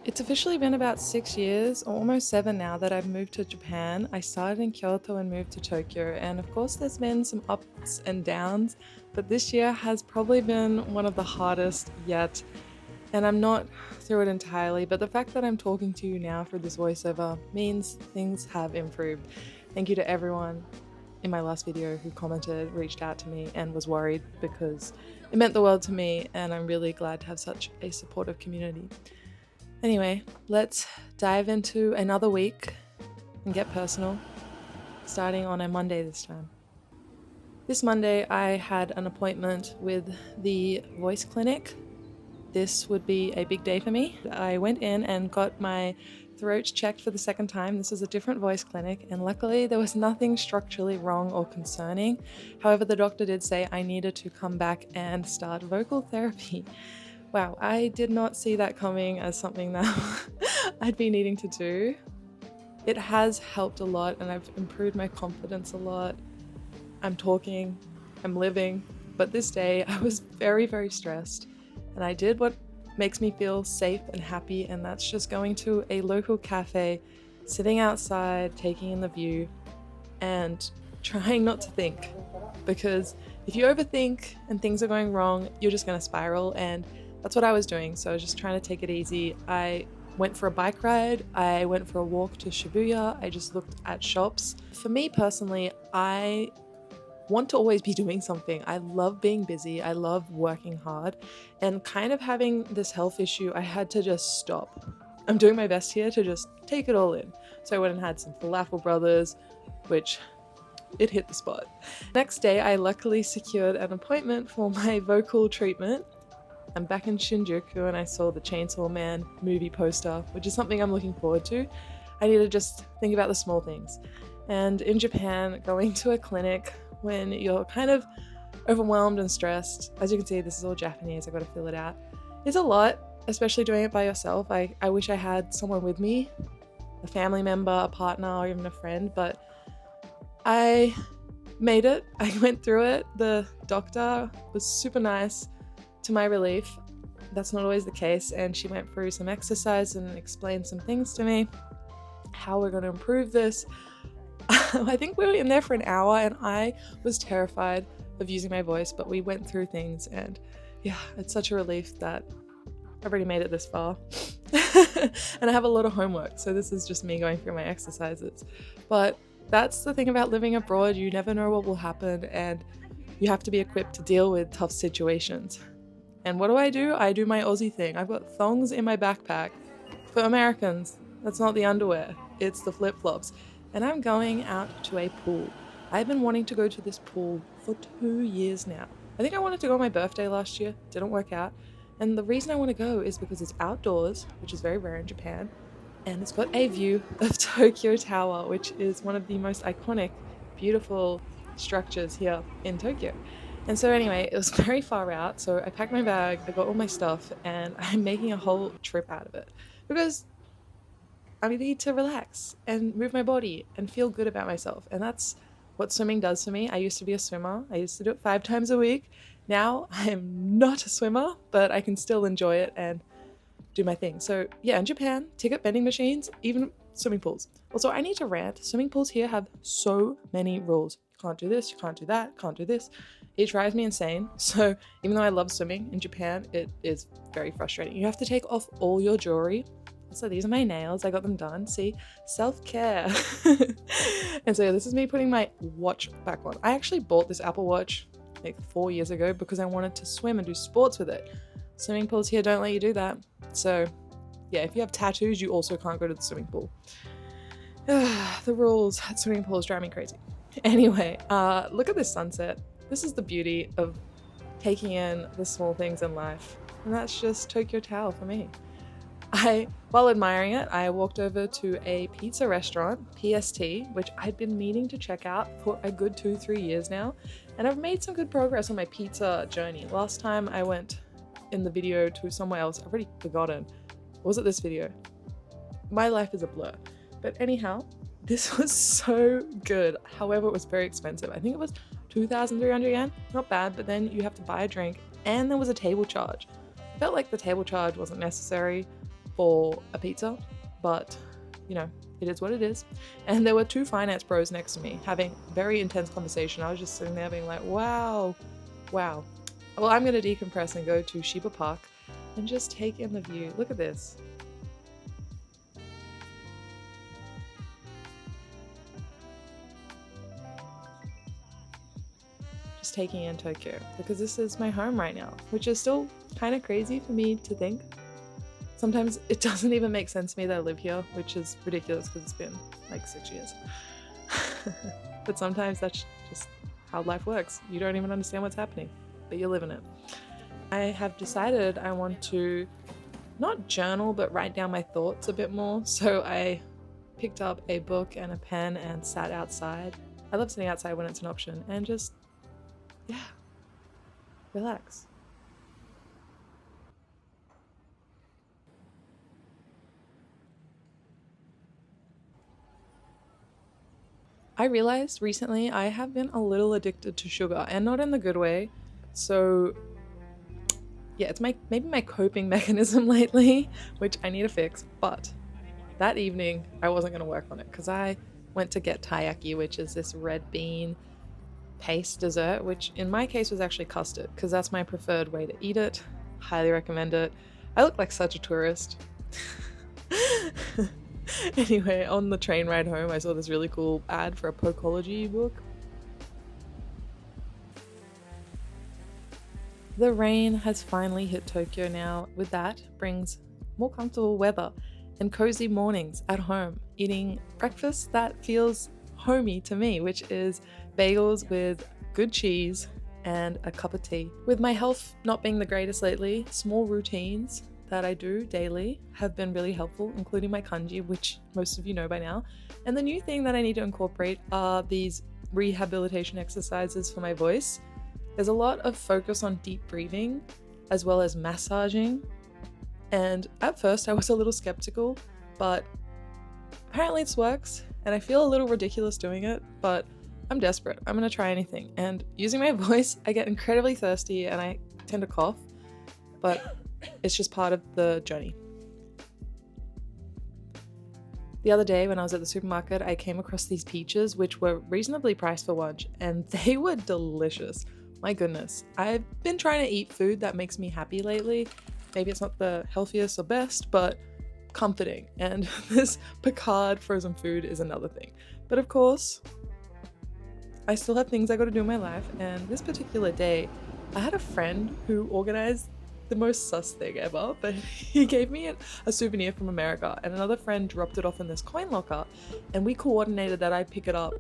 It's officially been about 6 years, or almost 7 now, that I've moved to Japan. I started in Kyoto and moved to Tokyo, and of course there's been some ups and downs, but this year has probably been one of the hardest yet. And I'm not through it entirely, but the fact that I'm talking to you now for this voiceover means things have improved. Thank you to everyone in my last video who commented, reached out to me, and was worried, because it meant the world to me, and I'm really glad to have such a supportive community. Anyway, let's dive into another week and get personal, starting on a Monday this time. This Monday I had an appointment with the voice clinic. This would be a big day for me. I went in and got my throat checked for the second time. This is a different voice clinic, and luckily there was nothing structurally wrong or concerning. However, the doctor did say I needed to come back and start vocal therapy. Wow, I did not see that coming as something that I'd be needing to do. It has helped a lot, and I've improved my confidence a lot. I'm talking, I'm living, but this day I was very, very stressed, and I did what makes me feel safe and happy, and that's just going to a local cafe, sitting outside, taking in the view, and trying not to think. Because if you overthink and things are going wrong, you're just going to spiral, and that's what I was doing. So I was just trying to take it easy. I went for a bike ride, I went for a walk to Shibuya, I just looked at shops. For me personally, I want to always be doing something. I love being busy, I love working hard, and kind of having this health issue, I had to just stop. I'm doing my best here to just take it all in. So I went and had some falafel brothers, which it hit the spot. Next day, I luckily secured an appointment for my vocal treatment. I'm back in Shinjuku, and I saw the Chainsaw Man movie poster, which is something I'm looking forward to. I need to just think about the small things. And in Japan, going to a clinic when you're kind of overwhelmed and stressed, as you can see, this is all Japanese, I gotta fill it out, is a lot, especially doing it by yourself. I wish I had someone with me, a family member, a partner, or even a friend, but I made it. I went through it. The doctor was super nice. To my relief, that's not always the case, and she went through some exercise and explained some things to me, how we're going to improve this. I think we were in there for an hour, and I was terrified of using my voice, but we went through things, and yeah, it's such a relief that I've already made it this far. And I have a lot of homework, so this is just me going through my exercises. But that's the thing about living abroad, you never know what will happen, and you have to be equipped to deal with tough situations. And what do? I do my Aussie thing. I've got thongs in my backpack. For Americans, that's not the underwear, it's the flip-flops. And I'm going out to a pool. I've been wanting to go to this pool for 2 years now. I think I wanted to go on my birthday last year, didn't work out. And the reason I want to go is because it's outdoors, which is very rare in Japan, and it's got a view of Tokyo Tower, which is one of the most iconic, beautiful structures here in Tokyo. And so anyway, it was very far out, so I packed my bag, I got all my stuff, and I'm making a whole trip out of it. Because I need to relax and move my body and feel good about myself. And that's what swimming does for me. I used to be a swimmer. I used to do it 5 times a week. Now I am not a swimmer, but I can still enjoy it and do my thing. So yeah, in Japan, ticket vending machines, even swimming pools. Also, I need to rant. Swimming pools here have so many rules. You can't do this, you can't do that, can't do this. It drives me insane. So even though I love swimming in Japan, it is very frustrating. You have to take off all your jewelry. So these are my nails. I got them done. See, self-care. And so yeah, this is me putting my watch back on. I actually bought this Apple Watch like 4 years ago because I wanted to swim and do sports with it. Swimming pools here don't let you do that. So yeah, if you have tattoos, you also can't go to the swimming pool. The rules at swimming pools drive me crazy. Anyway, look at this sunset. This is the beauty of taking in the small things in life, and that's just Tokyo Tower for me. While admiring it, I walked over to a pizza restaurant, PST, which I'd been meaning to check out for a good 2-3 years now, and I've made some good progress on my pizza journey. Last time I went in the video to somewhere else, I've already forgotten. Was it this video? My life is a blur. But anyhow, this was so good. However, it was very expensive. I think it was 2,300 yen. Not bad, but then you have to buy a drink, and there was a table charge. I felt like the table charge wasn't necessary, for a pizza, but you know, it is what it is. And there were two finance bros next to me having very intense conversation. I was just sitting there being like, wow. Well, I'm gonna decompress and go to Shiba Park and just take in the view. Look at this. Just taking in Tokyo because this is my home right now, which is still kind of crazy for me to think. Sometimes it doesn't even make sense to me that I live here, which is ridiculous because it's been like 6 years. But sometimes that's just how life works. You don't even understand what's happening, but you're living it. I have decided I want to not journal, but write down my thoughts a bit more. So I picked up a book and a pen and sat outside. I love sitting outside when it's an option and just, yeah, relax. I realized recently I have been a little addicted to sugar, and not in the good way. So yeah, it's maybe my coping mechanism lately, which I need to fix. But that evening I wasn't going to work on it because I went to get taiyaki, which is this red bean paste dessert, which in my case was actually custard because that's my preferred way to eat it. Highly recommend it. I look like such a tourist. Anyway, on the train ride home, I saw this really cool ad for a Pokology book. The rain has finally hit Tokyo now. With that brings more comfortable weather and cozy mornings at home, eating breakfast that feels homey to me, which is bagels with good cheese and a cup of tea. With my health not being the greatest lately, small routines that I do daily have been really helpful, including my kanji, which most of you know by now. And the new thing that I need to incorporate are these rehabilitation exercises for my voice. There's a lot of focus on deep breathing as well as massaging. And at first I was a little skeptical, but apparently this works and I feel a little ridiculous doing it, but I'm desperate. I'm gonna try anything. And using my voice, I get incredibly thirsty and I tend to cough, but it's just part of the journey. The other day when I was at the supermarket, I came across these peaches, which were reasonably priced for lunch, and they were delicious. My goodness. I've been trying to eat food that makes me happy lately. Maybe it's not the healthiest or best, but comforting. And this Picard frozen food is another thing. But of course, I still have things I gotta do in my life, and this particular day, I had a friend who organized the most sus thing ever, but he gave me a souvenir from America, and another friend dropped it off in this coin locker, and we coordinated that I pick it up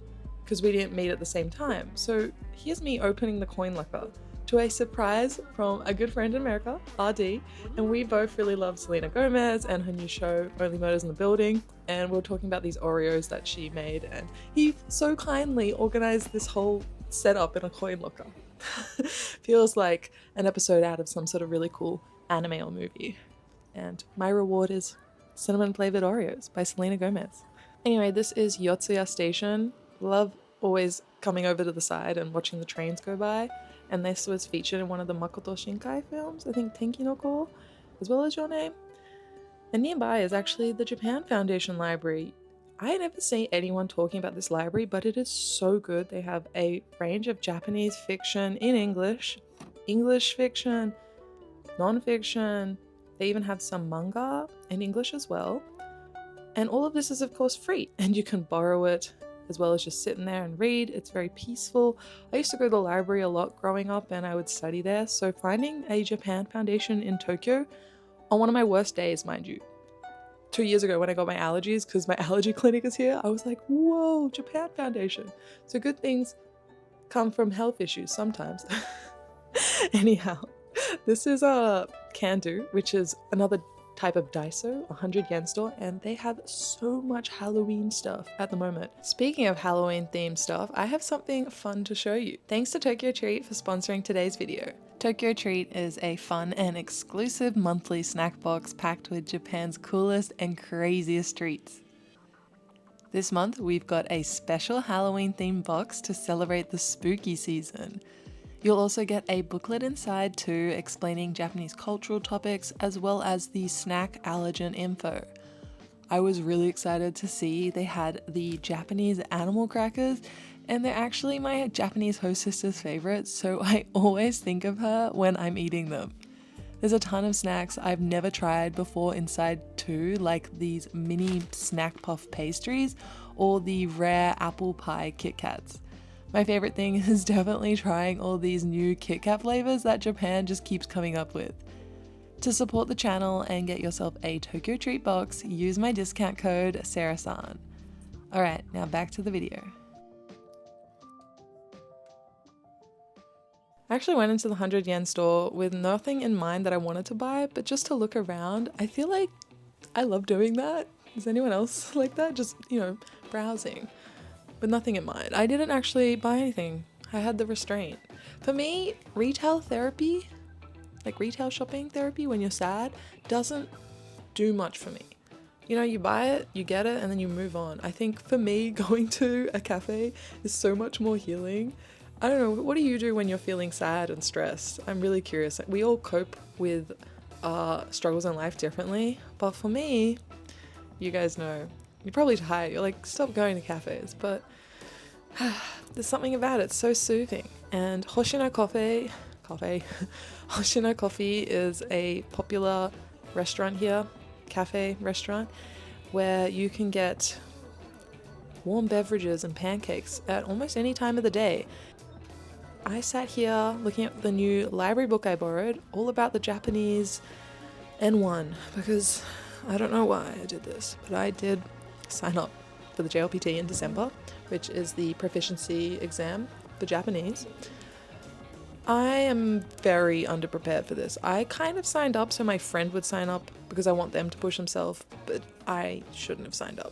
because we didn't meet at the same time. So here's me opening the coin locker to a surprise from a good friend in America, RD, and we both really love Selena Gomez and her new show Only Murders in the Building, and we were talking about these Oreos that she made, and he so kindly organized this whole setup in a coin locker. Feels like an episode out of some sort of really cool anime or movie. And my reward is cinnamon flavored Oreos by Selena Gomez. Anyway, this is Yotsuya Station. Love always coming over to the side and watching the trains go by. And this was featured in one of the Makoto Shinkai films, I think Tenki no Ko, as well as Your Name. And nearby is actually the Japan Foundation Library. I never see anyone talking about this library, but it is so good. They have a range of Japanese fiction in English, English fiction, non-fiction. They even have some manga in English as well. And all of this is of course free, and you can borrow it as well as just sit in there and read. It's very peaceful. I used to go to the library a lot growing up and I would study there. So finding a Japan Foundation in Tokyo on one of my worst days, mind you, 2 years ago when I got my allergies, because my allergy clinic is here, I was like, whoa, Japan Foundation. So good things come from health issues sometimes. Anyhow, this is a Kandu, which is another type of Daiso, 100 yen store, and they have so much Halloween stuff at the moment. Speaking of Halloween themed stuff, I have something fun to show you. Thanks to Tokyo Treat for sponsoring today's video. Tokyo Treat is a fun and exclusive monthly snack box packed with Japan's coolest and craziest treats. This month we've got a special Halloween themed box to celebrate the spooky season. You'll also get a booklet inside too, explaining Japanese cultural topics as well as the snack allergen info. I was really excited to see they had the Japanese animal crackers, and they're actually my Japanese host sister's favorite, so I always think of her when I'm eating them. There's a ton of snacks I've never tried before inside too, like these mini snack puff pastries or the rare apple pie Kit Kats. My favorite thing is definitely trying all these new Kit Kat flavors that Japan just keeps coming up with. To support the channel and get yourself a Tokyo Treat box, use my discount code seerasan. Alright, now back to the video. I actually went into the 100 yen store with nothing in mind that I wanted to buy, but just to look around. I feel like I love doing that. Is anyone else like that? Just, browsing with nothing in mind. I didn't actually buy anything. I had the restraint. For me, retail therapy, like retail shopping therapy when you're sad, doesn't do much for me. You buy it, you get it, and then you move on. I think for me, going to a cafe is so much more healing. I don't know, what do you do when you're feeling sad and stressed? I'm really curious. We all cope with struggles in life differently, but for me, you guys know, you're probably tired. You're like, stop going to cafes, but there's something about it. It's so soothing. And Hoshino Hoshino Coffee is a popular restaurant here, cafe restaurant, where you can get warm beverages and pancakes at almost any time of the day. I sat here looking at the new library book I borrowed, all about the Japanese N1, because I don't know why I did this, but I did sign up for the JLPT in December, which is the proficiency exam for Japanese. I am very underprepared for this. I kind of signed up so my friend would sign up because I want them to push themselves, but I shouldn't have signed up.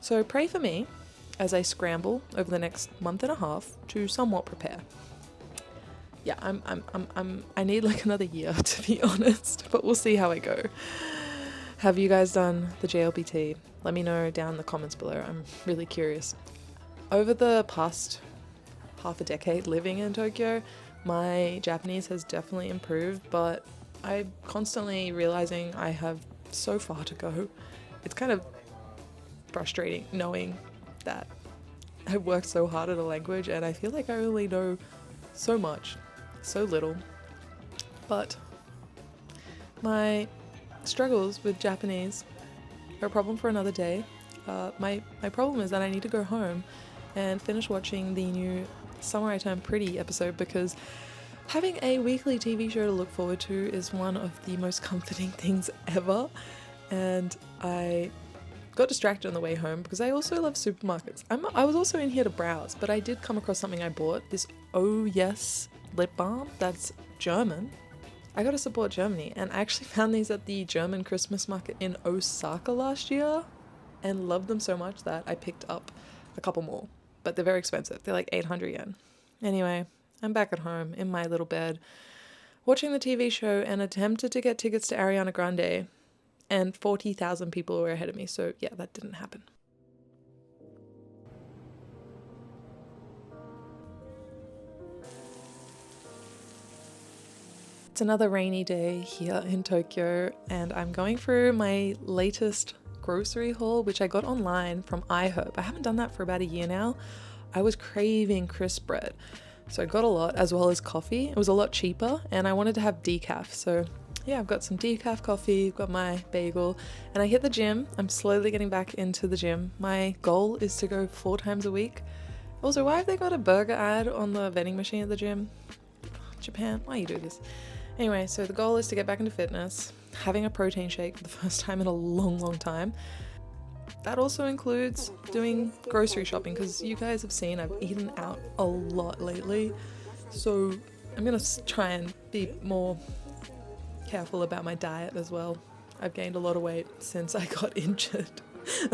So pray for me as I scramble over the next month and a half to somewhat prepare. Yeah, I need like another year to be honest, but we'll see how I go. Have you guys done the JLPT? Let me know down in the comments below. I'm really curious. Over the past half a decade living in Tokyo, my Japanese has definitely improved, but I'm constantly realizing I have so far to go. It's kind of frustrating knowing that I've worked so hard at a language and I feel like I only know so much, so little. But my struggles with Japanese are a problem for another day. My problem is that I need to go home and finish watching the new Summer I Turn Pretty episode, because having a weekly TV show to look forward to is one of the most comforting things ever. And I got distracted on the way home because I also love supermarkets. I was also in here to browse, but I did come across something I bought, this Oh Yes lip balm that's German. I gotta support Germany, and I actually found these at the German Christmas market in Osaka last year and loved them so much that I picked up a couple more, but they're very expensive. They're like 800 yen. Anyway, I'm back at home in my little bed watching the TV show and attempted to get tickets to Ariana Grande, and 40,000 people were ahead of me, so yeah, that didn't happen. It's another rainy day here in Tokyo, and I'm going through my latest grocery haul, which I got online from iHerb. I haven't done that for about a year now. I was craving crisp bread, so I got a lot, as well as coffee. It was a lot cheaper, and I wanted to have decaf, so yeah, I've got some decaf coffee, I've got my bagel, and I hit the gym. I'm slowly getting back into the gym. My goal is to go 4 times a week. Also, why have they got a burger ad on the vending machine at the gym? Japan, why you do this? Anyway, so the goal is to get back into fitness, having a protein shake for the first time in a long time. That also includes doing grocery shopping, because you guys have seen I've eaten out a lot lately. So I'm gonna try and be more careful about my diet as well. I've gained a lot of weight since I got injured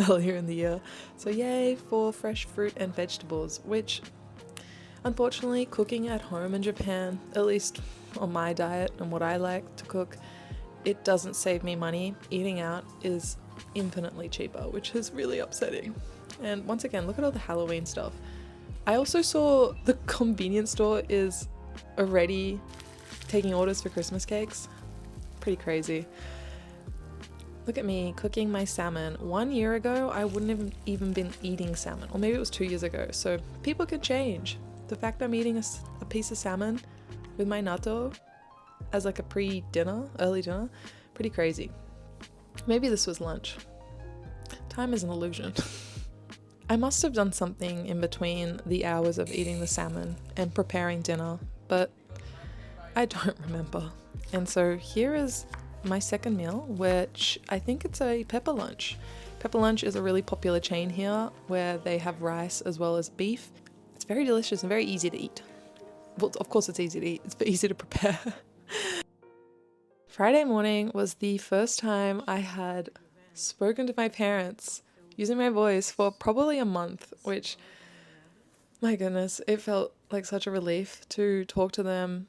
earlier in the year. So yay for fresh fruit and vegetables, which unfortunately cooking at home in Japan, at least on my diet and what I like to cook, it doesn't save me money. Eating out is infinitely cheaper, which is really upsetting. And once again, look at all the Halloween stuff. I also saw the convenience store is already taking orders for Christmas cakes. Pretty crazy. Look at me cooking my salmon. 1 year ago, I wouldn't have even been eating salmon, or maybe it was 2 years ago. So people can change. The fact I'm eating a piece of salmon with my natto as like a pre-dinner, early dinner, pretty crazy. Maybe this was lunch. Time is an illusion. I must have done something in between the hours of eating the salmon and preparing dinner, but I don't remember. And so here is my second meal, which I think it's a pepper lunch. Pepper lunch is a really popular chain here where they have rice as well as beef. It's very delicious and very easy to eat. Well, of course it's easy to eat, it's easy to prepare. Friday morning was the first time I had spoken to my parents using my voice for probably a month, which, my goodness, it felt like such a relief to talk to them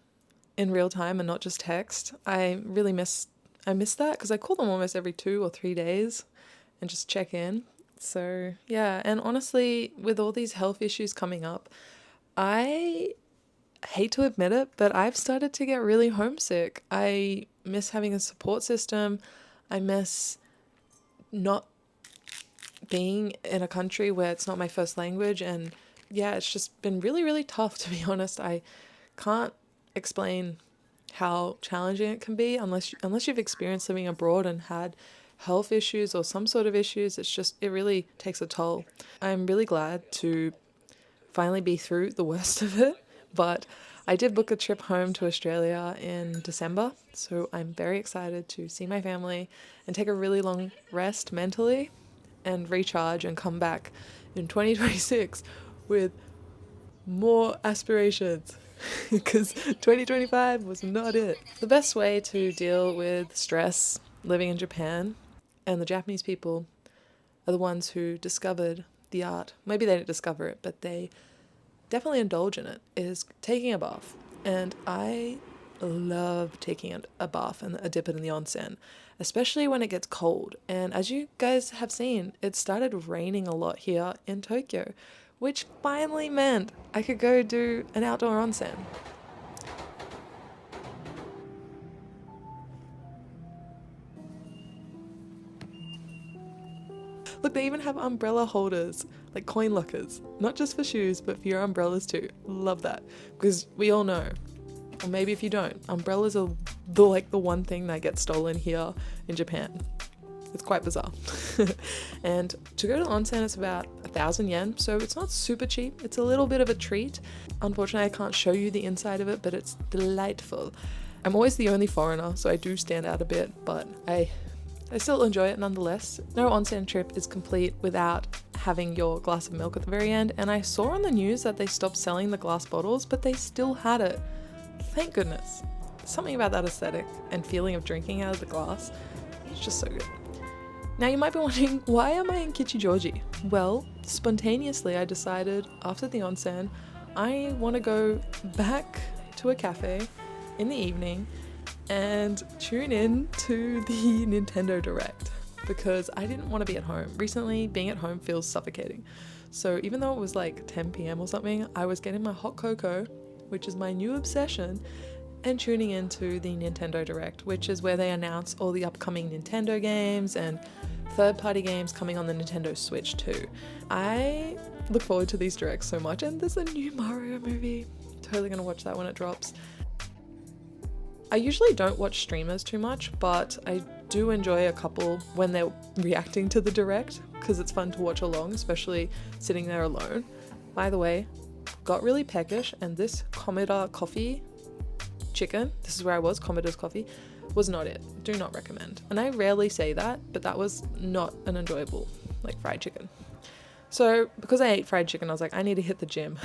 in real time and not just text. I miss that because I call them almost every 2 or 3 days and just check in. So yeah, and honestly, with all these health issues coming up, I hate to admit it, but I've started to get really homesick. I miss having a support system. I miss not being in a country where it's not my first language. And yeah, it's just been really, really tough, to be honest. I can't explain how challenging it can be unless you've experienced living abroad and had health issues or some sort of issues. It really takes a toll. I'm really glad to finally be through the worst of it, but I did book a trip home to Australia in December, so I'm very excited to see my family and take a really long rest mentally and recharge and come back in 2026 with more aspirations. Because 2025 was not it. The best way to deal with stress living in Japan, and the Japanese people are the ones who discovered the art. Maybe they didn't discover it, but they definitely indulge in it, is taking a bath. And I love taking a bath and a dip in the onsen, especially when it gets cold. And as you guys have seen, it started raining a lot here in Tokyo, which finally meant I could go do an outdoor onsen. Look, they even have umbrella holders, like coin lockers, not just for shoes, but for your umbrellas too. Love that, because we all know, or maybe if you don't, umbrellas are the one thing that gets stolen here in Japan. It's quite bizarre. And to go to onsen, it's about 1,000 yen, so it's not super cheap. It's a little bit of a treat. Unfortunately, I can't show you the inside of it, but it's delightful. I'm always the only foreigner, so I do stand out a bit, but I still enjoy it nonetheless. No onsen trip is complete without having your glass of milk at the very end, and I saw on the news that they stopped selling the glass bottles, but they still had it. Thank goodness. Something about that aesthetic and feeling of drinking out of the glass, it's just so good. Now you might be wondering, why am I in Kichijoji? Well, spontaneously I decided after the onsen, I want to go back to a cafe in the evening and tune in to the Nintendo Direct because I didn't want to be at home. Recently, being at home feels suffocating. So even though it was like 10 p.m. or something, I was getting my hot cocoa, which is my new obsession, and tuning into the Nintendo Direct, which is where they announce all the upcoming Nintendo games and third-party games coming on the Nintendo Switch too. I look forward to these directs so much, and there's a new Mario movie. Totally gonna watch that when it drops. I usually don't watch streamers too much, but I do enjoy a couple when they're reacting to the Direct because it's fun to watch along, especially sitting there alone. By the way, got really peckish, and this Komeda coffee chicken, this is where I was, Komeda's coffee, was not it. Do not recommend. And I rarely say that, but that was not an enjoyable, fried chicken. So because I ate fried chicken, I was like, I need to hit the gym,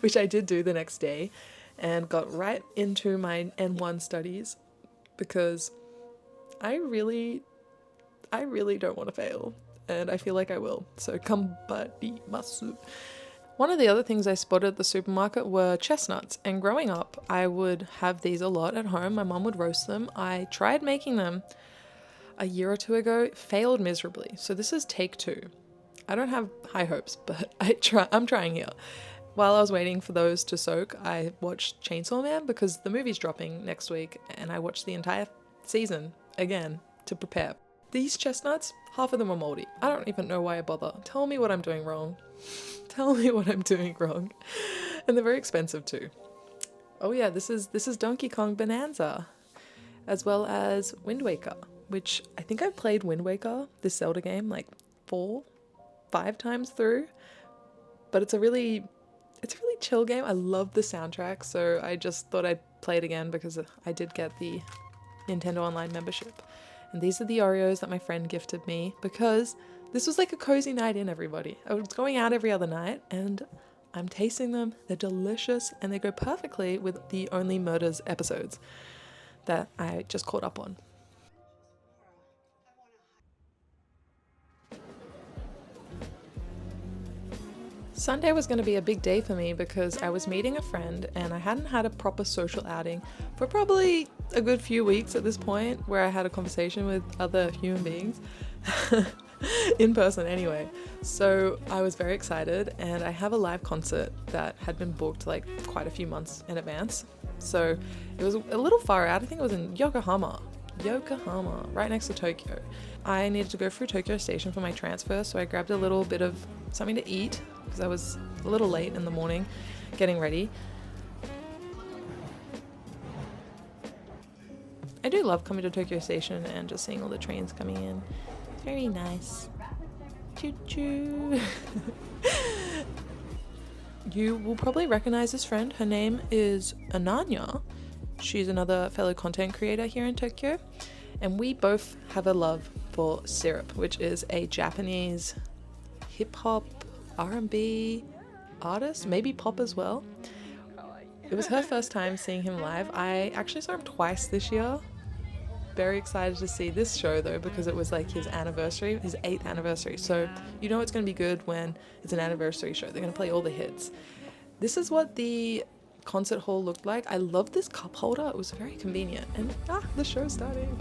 which I did do the next day and got right into my N1 studies because I really don't want to fail and I feel like I will. So ganbarimasu. One of the other things I spotted at the supermarket were chestnuts, and growing up I would have these a lot at home. My mum would roast them. I tried making them a year or two ago, failed miserably. So this is take 2. I don't have high hopes, but I'm trying here. while I was waiting for those to soak, I watched Chainsaw Man because the movie's dropping next week, and I watched the entire season again to prepare. These chestnuts, half of them are moldy. I don't even know why I bother. Tell me what I'm doing wrong. Tell me what I'm doing wrong. And they're very expensive too. Oh yeah, this is Donkey Kong Bonanza, as well as Wind Waker, which I think I've played Wind Waker, this Zelda game, like 4-5 times through. But it's a really chill game. I love the soundtrack, so I just thought I'd play it again because I did get the Nintendo Online membership. And these are the Oreos that my friend gifted me because this was like a cozy night in, everybody. I was going out every other night and I'm tasting them. They're delicious and they go perfectly with the Only Murders episodes that I just caught up on. Sunday was going to be a big day for me because I was meeting a friend and I hadn't had a proper social outing for probably a good few weeks at this point, where I had a conversation with other human beings in person anyway. So I was very excited, and I have a live concert that had been booked like quite a few months in advance. So it was a little far out. I think it was in Yokohama, right next to Tokyo. I needed to go through Tokyo Station for my transfer, so I grabbed a little bit of something to eat because I was a little late in the morning getting ready. I do love coming to Tokyo Station and just seeing all the trains coming in. It's very nice. Choo choo. You will probably recognize this friend. Her name is Ananya. She's another fellow content creator here in Tokyo. And we both have a love for Syrup, which is a Japanese hip-hop, R&B artist, maybe pop as well. It was her first time seeing him live. I actually saw him twice this year. Very excited to see this show though, because it was like his anniversary, his 8th anniversary. So you know it's going to be good when it's an anniversary show. They're going to play all the hits. This is what the concert hall looked like. I love this cup holder. It was very convenient. And the show's starting.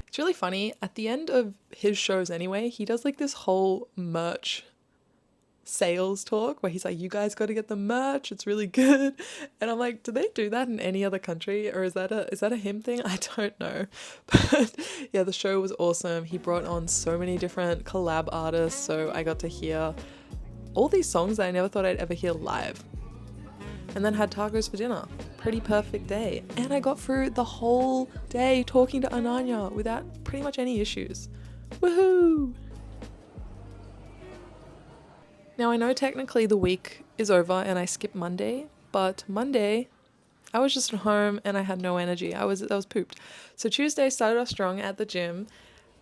It's really funny. At the end of his shows anyway, he does like this whole merch sales talk where he's like, you guys got to get the merch, it's really good. And I'm like, do they do that in any other country, or is that a him thing? I don't know. But yeah, the show was awesome. He brought on so many different collab artists, so I got to hear all these songs that I never thought I'd ever hear live. And then had tacos for dinner. Pretty perfect day. And I got through the whole day talking to Ananya without pretty much any issues. Woohoo! Now I know technically the week is over and I skipped Monday, but Monday I was just at home and I had no energy. I was pooped. So Tuesday started off strong at the gym.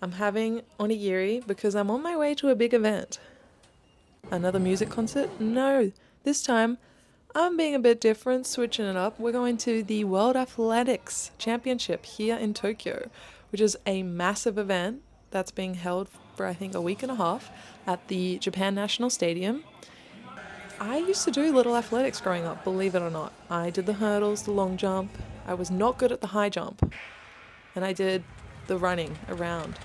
I'm having onigiri because I'm on my way to a big event. Another music concert? No, this time I'm being a bit different, switching it up. We're going to the World Athletics Championship here in Tokyo, which is a massive event that's being held for I think a week and a half at the Japan National Stadium. I used to do little athletics growing up, believe it or not. I did the hurdles, the long jump. I was not good at the high jump. And I did the running around,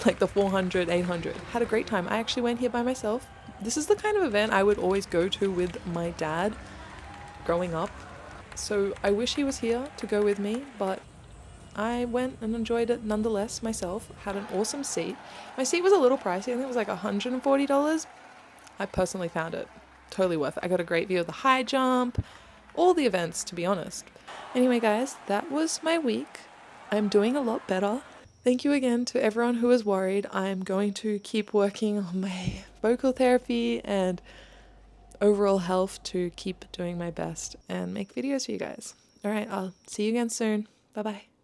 like the 400, 800. Had a great time. I actually went here by myself. This is the kind of event I would always go to with my dad growing up. So I wish he was here to go with me, but I went and enjoyed it nonetheless myself. Had an awesome seat. My seat was a little pricey. I think it was like $140. I personally found it totally worth it. I got a great view of the high jump, all the events, to be honest. Anyway, guys, that was my week. I'm doing a lot better. Thank you again to everyone who was worried. I'm going to keep working on my vocal therapy and overall health to keep doing my best and make videos for you guys. All right, I'll see you again soon. Bye-bye.